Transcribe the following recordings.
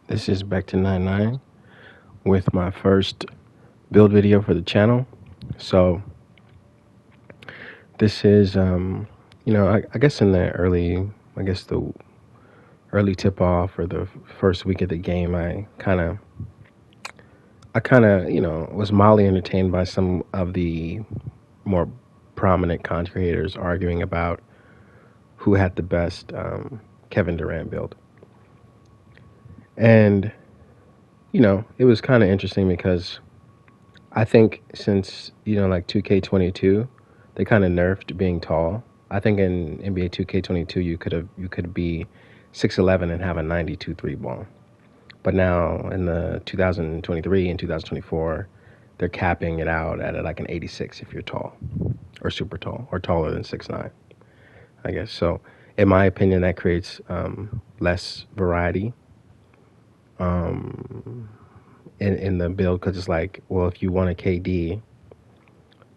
This is back to 99 with my first build video for the channel. So this is, I guess in the the early tip off or the first week of the game, I kind of was mildly entertained by some of the more prominent content creators arguing about who had the best Kevin Durant build. And, it was kind of interesting because I think since, like 2K22, they kind of nerfed being tall. I think in NBA 2K22 you could be 6'11" and have a 92 three ball. But now in the 2023 and 2024, they're capping it out at like an 86 if you're tall or super tall or taller than 6'9", I guess. So in my opinion, that creates less variety um, in the build, because it's like, well, if you want a KD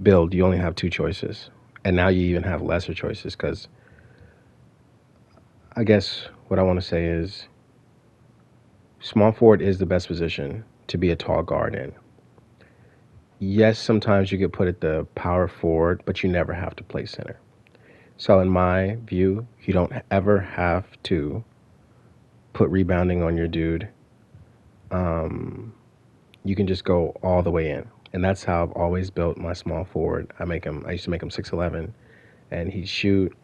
build, you only have two choices. And now you even have lesser choices because I guess what I want to say is small forward is the best position to be a tall guard in. Yes, sometimes you get put at the power forward, but you never have to play center. So in my view, you don't ever have to put rebounding on your dude. You can just go all the way in. And that's how I've always built my small forward. I used to make him 6'11", and he'd shoot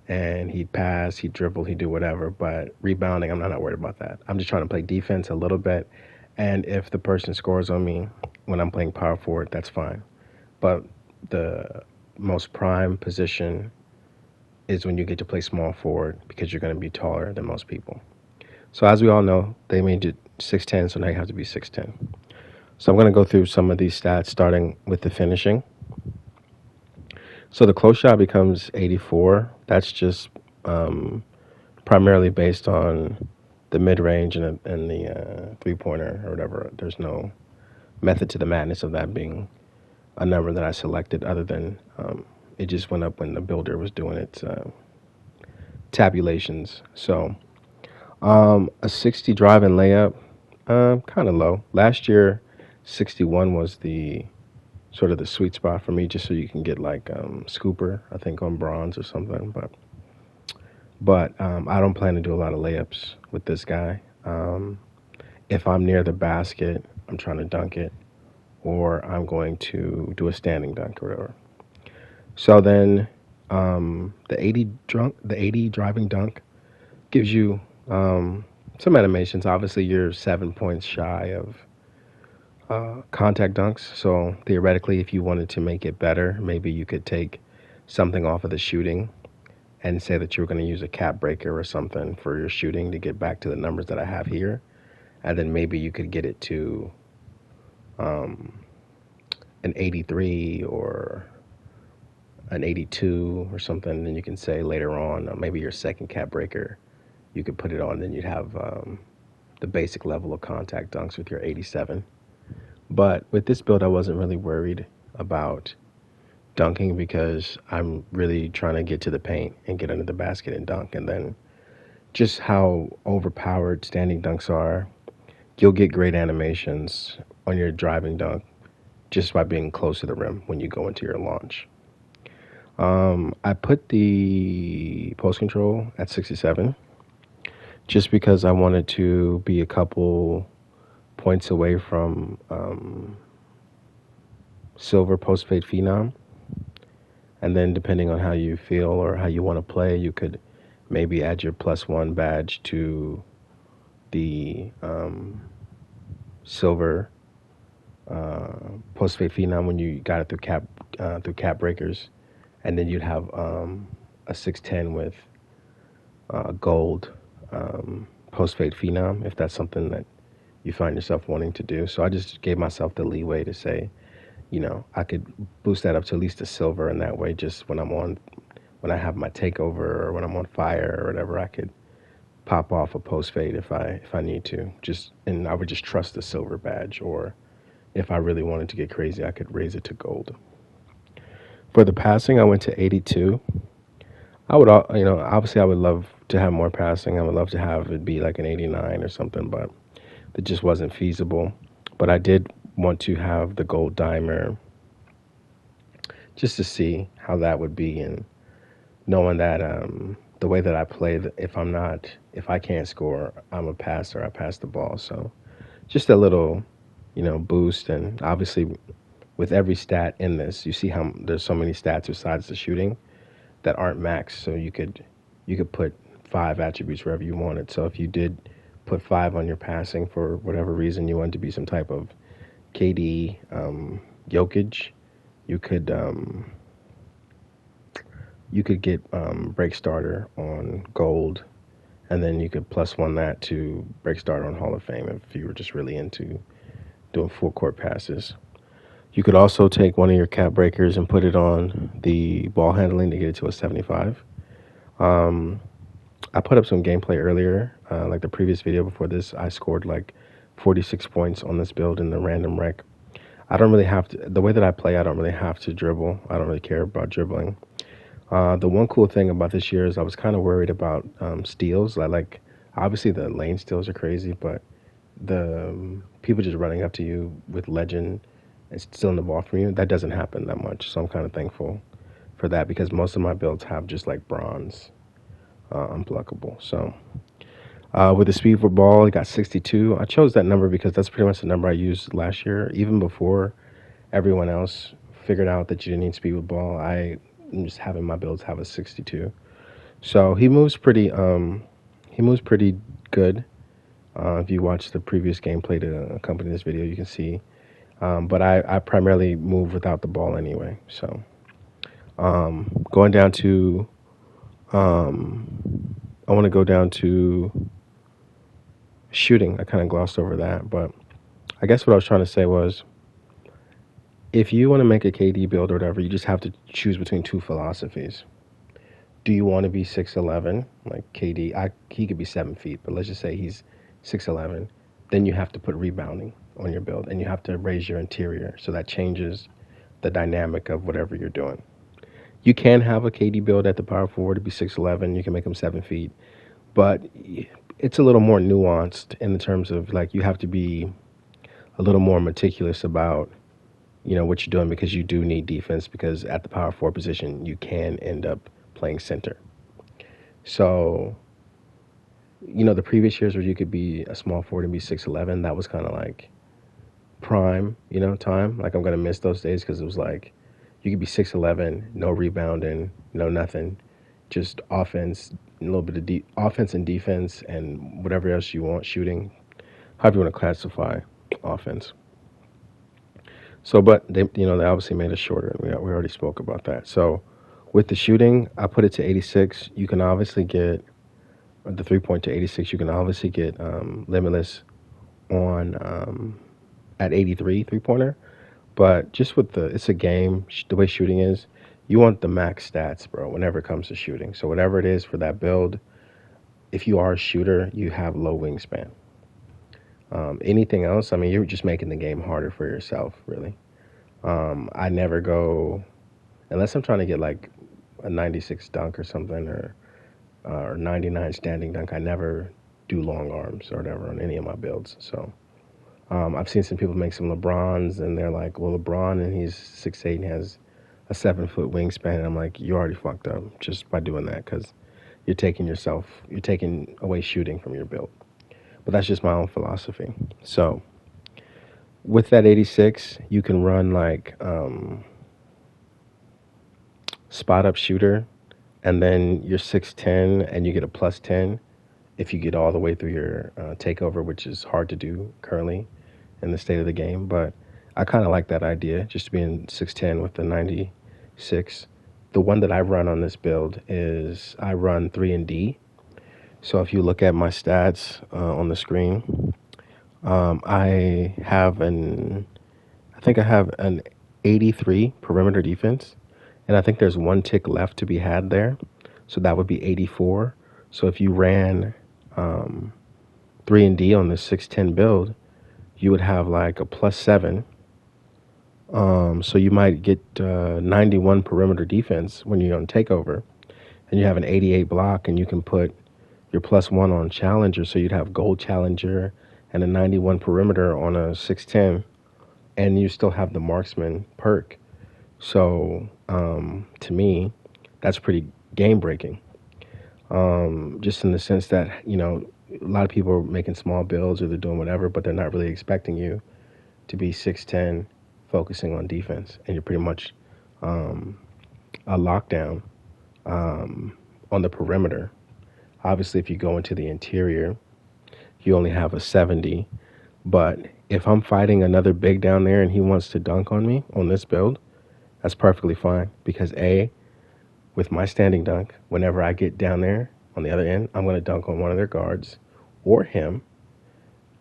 and he'd pass, he'd dribble, he'd do whatever. But rebounding, I'm not worried about that. I'm just trying to play defense a little bit. And if the person scores on me when I'm playing power forward, that's fine. But the most prime position is when you get to play small forward because you're going to be taller than most people. So as we all know, they made it 6'10", so now you have to be 6'10". So I'm going to go through some of these stats, starting with the finishing. So the close shot becomes 84. That's just primarily based on the mid-range and the three-pointer or whatever. There's no method to the madness of that being a number that I selected, other than it just went up when the builder was doing its tabulations. So a 60 drive and layup, kind of low. Last year, 61 was the sort of the sweet spot for me, just so you can get like scooper, I think, on bronze or something. But I don't plan to do a lot of layups with this guy. If I'm near the basket, I'm trying to dunk it, or I'm going to do a standing dunk or whatever. So then the 80 driving dunk gives you some animations. Obviously, you're 7 points shy of contact dunks. So theoretically, if you wanted to make it better, maybe you could take something off of the shooting and say that you were going to use a cap breaker or something for your shooting to get back to the numbers that I have here. And then maybe you could get it to an 83 or an 82 or something. Then you can say later on, maybe your second cap breaker, you could put it on. Then you'd have the basic level of contact dunks with your 87. But with this build, I wasn't really worried about dunking because I'm really trying to get to the paint and get under the basket and dunk. And then just how overpowered standing dunks are, you'll get great animations on your driving dunk just by being close to the rim when you go into your launch. I put the post control at 67 just because I wanted to be a couple points away from silver post fade phenom. And then depending on how you feel or how you want to play, you could maybe add your +1 badge to the silver post fade phenom when you got it through cap breakers, and then you'd have a 610 with gold post fade phenom if that's something that you find yourself wanting to do. So I just gave myself the leeway to say, I could boost that up to at least a silver, and that way, just when I have my takeover or when I'm on fire or whatever, I could pop off a post fade if I need to. And I would just trust the silver badge, or if I really wanted to get crazy, I could raise it to gold. For the passing, I went to 82. Obviously I would love to have more passing. I would love to have it be like an 89 or something, but It just wasn't feasible. But I did want to have the gold dimer just to see how that would be, and knowing that the way that I play, if I can't score, I'm a passer. I pass the ball. So just a little, boost. And obviously, with every stat in this, you see how there's so many stats besides the shooting that aren't maxed. So you could put 5 attributes wherever you wanted. So if you did put 5 on your passing for whatever reason, you wanted to be some type of KD, Jokic, you could get break starter on gold, and then you could +1 that to break starter on Hall of Fame if you were just really into doing full court passes. You could also take one of your cap breakers and put it on the ball handling to get it to a 75. Um, I put up some gameplay earlier, like the previous video before this. I scored like 46 points on this build in the random rec. I don't really have to, the way that I play, I don't really have to dribble. I don't really care about dribbling. The one cool thing about this year is I was kind of worried about steals. Like obviously the lane steals are crazy, but the people just running up to you with legend and stealing the ball from you, that doesn't happen that much. So I'm kind of thankful for that because most of my builds have just like bronze unblockable. So with the speed for ball, it got 62. I chose that number because that's pretty much the number I used last year, even before everyone else figured out that you didn't need speed with ball. I'm just having my builds have a 62. So he moves pretty good. If you watch the previous gameplay to accompany this video, you can see. But I primarily move without the ball anyway. So going down to, I want to go down to shooting. I kind of glossed over that, but I guess what I was trying to say was, if you want to make a KD build or whatever, you just have to choose between two philosophies. Do you want to be 6'11", like KD? He could be 7 feet, but let's just say he's 6'11". Then you have to put rebounding on your build, and you have to raise your interior, so that changes the dynamic of whatever you're doing. You can have a KD build at the power forward to be 6'11". You can make him 7 feet, but it's a little more nuanced in the terms of like you have to be a little more meticulous about what you're doing, because you do need defense, because at the power forward position you can end up playing center. So the previous years where you could be a small forward and be 6'11", that was kind of like prime time. Like I'm gonna miss those days, because it was like you could be 6'11", no rebounding, no nothing, just offense, a little bit of offense and defense and whatever else you want, shooting, however you want to classify offense. So, but they obviously made it shorter. We already spoke about that. So, with the shooting, I put it to 86. You can obviously get the 3-point to 86. You can obviously get limitless on at 83 3-pointer. But just with it's a game. The way shooting is, you want the max stats, bro. Whenever it comes to shooting, so whatever it is for that build, if you are a shooter, you have low wingspan. Anything else, I mean, you're just making the game harder for yourself, really. I never go, unless I'm trying to get like a 96 dunk or something, or 99 standing dunk. I never do long arms or whatever on any of my builds. So I've seen some people make some LeBrons, and they're like, well, LeBron, and he's 6'8" and has a 7-foot wingspan. And I'm like, you already fucked up just by doing that, because you're taking away shooting from your build. But that's just my own philosophy. So with that 86, you can run like spot up shooter, and then you're 6'10", and you get a +10 if you get all the way through your takeover, which is hard to do currently in the state of the game. But I kind of like that idea, just being 6'10" with the 96. The one that I run on this build is I run 3 and D. So if you look at my stats on the screen, I think I have an 83 perimeter defense, and I think there's one tick left to be had there, so that would be 84. So if you ran 3 and D on this 6'10" build, you would have like a +7. So you might get 91 perimeter defense when you're on takeover, and you have an 88 block, and you can put your +1 on challenger, so you'd have gold challenger and a 91 perimeter on a 6'10", and you still have the marksman perk. So to me, that's pretty game breaking. Just in the sense that, a lot of people are making small builds or they're doing whatever, but they're not really expecting you to be 6'10", focusing on defense, and you're pretty much a lockdown on the perimeter. Obviously, if you go into the interior, you only have a 70. But if I'm fighting another big down there and he wants to dunk on me on this build, that's perfectly fine. Because with my standing dunk, whenever I get down there on the other end, I'm going to dunk on one of their guards or him.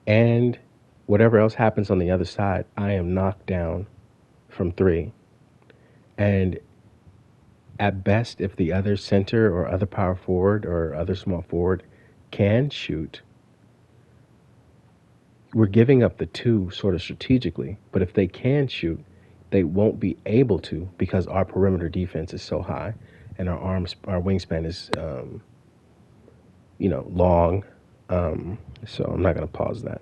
And whatever else happens on the other side, I am knocked down from three. And at best, if the other center or other power forward or other small forward can shoot, we're giving up the two sort of strategically. But if they can shoot, they won't be able to because our perimeter defense is so high and our wingspan is, long. So I'm not going to pause that.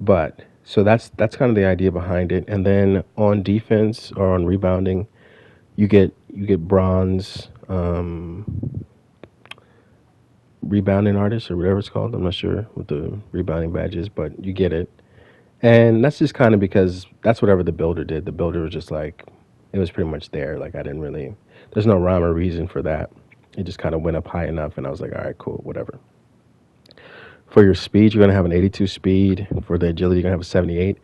But so that's kind of the idea behind it. And then on defense or on rebounding, you get bronze rebounding artist or whatever it's called. I'm not sure what the rebounding badge is, but you get it. And that's just kind of because that's whatever the builder did. The builder was just like, it was pretty much there. Like there's no rhyme or reason for that. It just kind of went up high enough, and I was like, all right, cool, whatever. For your speed, you're going to have an 82 speed. For the agility, you're going to have a 78.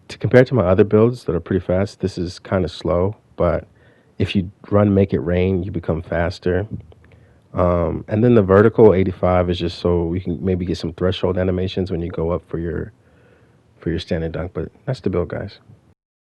Compared to my other builds that are pretty fast, this is kind of slow, but if you run Make It Rain, you become faster. And then the vertical 85 is just so we can maybe get some threshold animations when you go up for your standing dunk. But that's the build, guys.